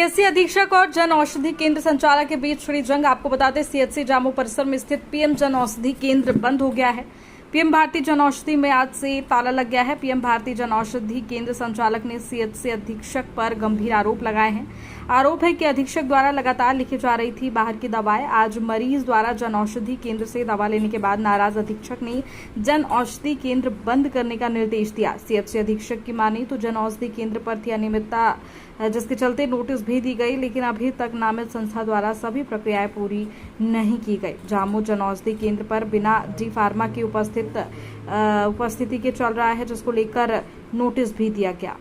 CHC अधीक्षक और जन औषधि केंद्र संचालक के बीच छिड़ी जंग। आपको बताते हैं सीएचसी जामू परिसर में स्थित पीएम जन औषधि केंद्र बंद हो गया है। पीएम भारतीय जन औषधि में आज से ताला लग गया है। पीएम भारतीय जन औषधि केंद्र संचालक ने सीएचसी अधीक्षक पर गंभीर आरोप लगाए हैं। आरोप है कि अधीक्षक द्वारा लगातार लिखी जा रही थी बाहर की दवाएं। आज मरीज द्वारा जन औषधि केंद्र से दवा लेने के बाद नाराज अधीक्षक ने जन औषधि केंद्र बंद करने का निर्देश दिया। सीएचसी अधीक्षक की माने तो जन औषधि केंद्र पर थी अनियमितता, जिसके चलते नोटिस भी दी गई, लेकिन अभी तक नामित संस्था द्वारा सभी प्रक्रियाएं पूरी नहीं की गई। जामू जन औषधि केंद्र पर बिना डी फार्मा की उपस्थिति के चल रहा है, जिसको लेकर नोटिस भी दिया गया।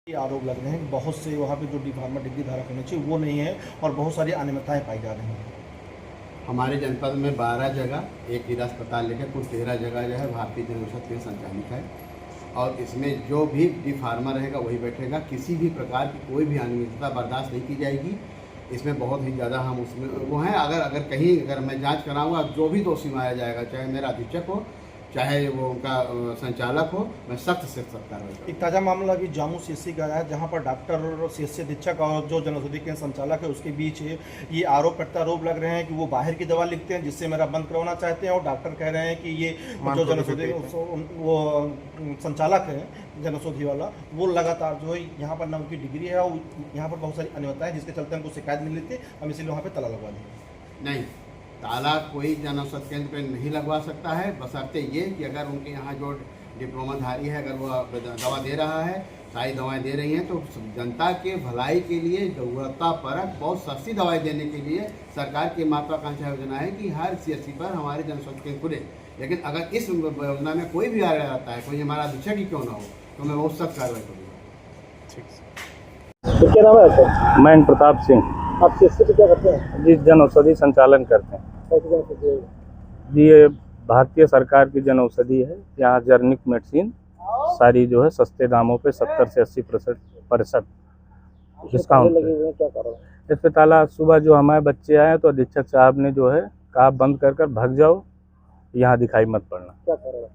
आरोप लग रहे हैं बहुत से वहाँ पे जो डी फार्मा डिग्री धारक होने चाहिए वो नहीं है और बहुत सारी अनियमितताएं पाई जा रही हैं। हमारे जनपद में 12 जगह, एक जिला अस्पताल लेकर कुल 13 जगह जो है भारतीय जन औषधि केंद्र संचालित है और इसमें जो भी डी फार्मा रहेगा वही बैठेगा। किसी भी प्रकार की कोई भी अनियमितता बर्दाश्त नहीं की जाएगी। इसमें बहुत ही ज़्यादा हम उसमें वो हैं, अगर कहीं मैं जांच कराऊंगा, जो भी दोषी माना जाएगा, चाहे मेरा अधीक्षक हो चाहे वो उनका संचालक हो, मैं सख्त से सख्त कार्रवाई करूंगा। एक ताज़ा मामला भी जामू सीएचसी का है, जहां पर डॉक्टर और सीएचसी अधीक्षक और जो जन औषधि केंद्र संचालक है उसके बीच ये आरोप लग रहे हैं कि वो बाहर की दवा लिखते हैं जिससे मेरा बंद करवाना चाहते हैं, और डॉक्टर कह रहे हैं कि ये जो जन औषधि वो संचालक है जन औषधि वाला, वो लगातार जो है यहाँ पर न उनकी डिग्री है और यहाँ पर बहुत सारी अनियमितताएं, जिसके चलते हमको शिकायत मिली थी, हम इसीलिए वहाँ पर ताला लगवा दिए। नहीं, ताला कोई जन औषधि केंद्र पर नहीं लगवा सकता है, बशर्ते ये कि अगर उनके यहाँ जो डिप्लोमाधारी है अगर वो दवा दे रहा है, सारी दवाएं दे रही हैं, तो जनता के भलाई के लिए गुणवत्ता परक बहुत सस्ती दवाई देने के लिए सरकार की महत्वाकांक्षा योजना है कि हर सीएचसी पर हमारे जन औषधि केंद्र खुले। लेकिन अगर इस योजना में कोई भी आ जाता है, कोई हमारा अधीक्षक ही क्यों ना हो, तो मैं बहुत सख्त कार्रवाई करूँगा। तो क्या नाम है आपका? मैं प्रताप सिंह। आप सीएचसी पे क्या करते हैं? जी, जन औषधि संचालन करते हैं। जी, ये भारतीय सरकार की जन औषधि है। यहाँ जर्निक मेडिसिन सारी जो है सस्ते दामों पे 70 से 80% डिस्काउंट इस पे ताला। सुबह जो हमारे बच्चे आए तो अधीक्षक साहब ने जो है कहा बंद कर भाग जाओ, यहाँ दिखाई मत पड़ना। क्या कारण?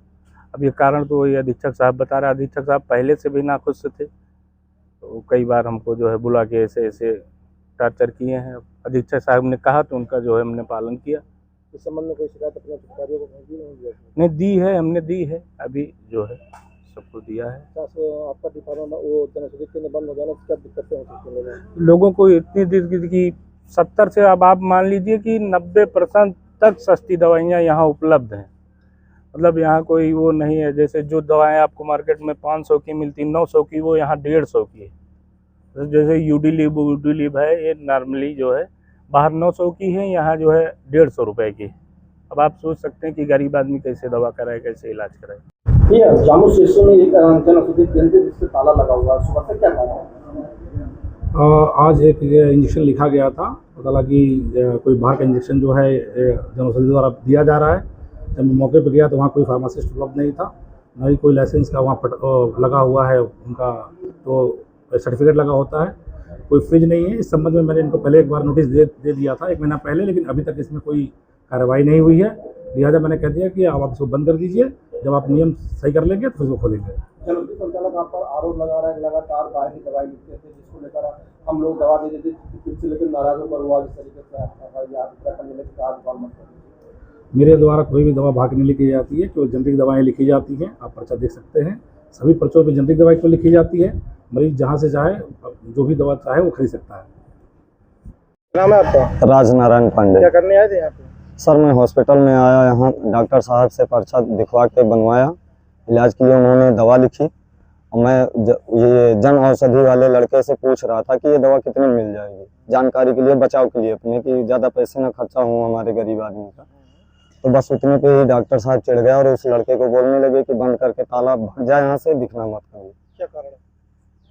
अब ये कारण तो ये अधीक्षक साहब बता रहे। अधीक्षक साहब पहले से भी नाखुश थे, तो कई बार हमको जो है बुला के ऐसे टार्चर किए हैं। अधीक्षक साहब ने कहा तो उनका जो है हमने पालन किया। इस संबंध में कोई शिकायत अपने अधिकारियों को भेजी नहीं दी है, हमने दी है, अभी जो है सबको दिया है। आपका डिपार्टमेंट वो जन औषधि केंद्र बंद हो जाने से क्या दिक्कतें हो सकती हैं? लोगों को इतनी दिक्कत की 70 से अब आप मान लीजिए कि 90% तक सस्ती दवाइयाँ यहाँ उपलब्ध हैं। मतलब यहाँ कोई वो नहीं है, जैसे जो दवाएं आपको मार्केट में 500 की मिलती, 900 की, वो यहाँ 150 की है। जैसे यूडीलिब है, ये नॉर्मली जो है बाहर 900 की है, यहाँ जो है 150 रुपए की। अब आप सोच सकते हैं कि गरीब आदमी कैसे दवा कराए, कैसे इलाज कराए। ये जामू सीएचसी में एक जन औषधि केंद्र जिससे ताला लगा हुआ है, सुबह से क्या काम है? आज एक इंजेक्शन लिखा गया था, पता लगा कि कोई बाहर का इंजेक्शन जो है जन औषधि द्वारा दिया जा रहा है। जब मैं मौके पर गया तो वहाँ कोई फार्मासिस्ट उपलब्ध नहीं था, न ही कोई लाइसेंस का वहाँ लगा हुआ है उनका, तो सर्टिफिकेट लगा होता है, कोई फ्रिज नहीं है। इस संबंध में मैंने इनको पहले एक बार नोटिस दे दिया था 1 महीना पहले, लेकिन अभी तक इसमें कोई कार्रवाई नहीं हुई है। लिहाजा मैंने कह दिया कि आप इसको बंद कर दीजिए, जब आप नियम सही कर लेंगे तो फिर इसको खोलेंगे। जन औषधि संचालक आप पर आरोप लगा रहा है लगातार बाहर की दवाई लिखते थे, जिसको लेकर हम लोग दवा दे देते थे, लेकिन नाराज होकर हुआ जिस तरीके से मेरे द्वारा कोई भी दवा भाग नहीं लिखी जाती है, केवल जेनरिक दवाएं लिखी जाती हैं। आप पर्चा देख सकते हैं, सभी पर्चों पर जेनरिक दवाई को लिखी जाती है। मरीज जहाँ से चाहे जो भी दवा चाहे वो खरीद सकता है। नाम है आपका? राजनारायण पांडे। क्या करने आए थे यहाँ पे? सर, मैं हॉस्पिटल में आया, यहाँ डॉक्टर साहब से पर्चा दिखवा के बनवाया, इलाज किया, उन्होंने दवा लिखी और मैं ये जन औषधि वाले लड़के से पूछ रहा था कि ये दवा कितने मिल जाएगी, जानकारी के लिए, बचाव के लिए अपने, कि ज़्यादा पैसे ना खर्चा हो हमारे गरीब आदमी का। तो बस उतने पे ही डॉक्टर साहब चिढ़ गए और उस लड़के को बोलने लगे कि बंद करके ताला भाग जाए यहाँ से, दिखना मत करो। क्या कारण?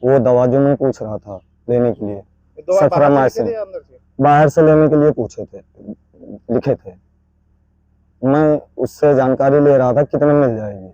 वो दवा जो मैं पूछ रहा था लेने के लिए, सफरामाइसिन बाहर से लेने के लिए पूछे थे, लिखे थे। मैं उससे जानकारी ले रहा था कितने मिल जाएगी।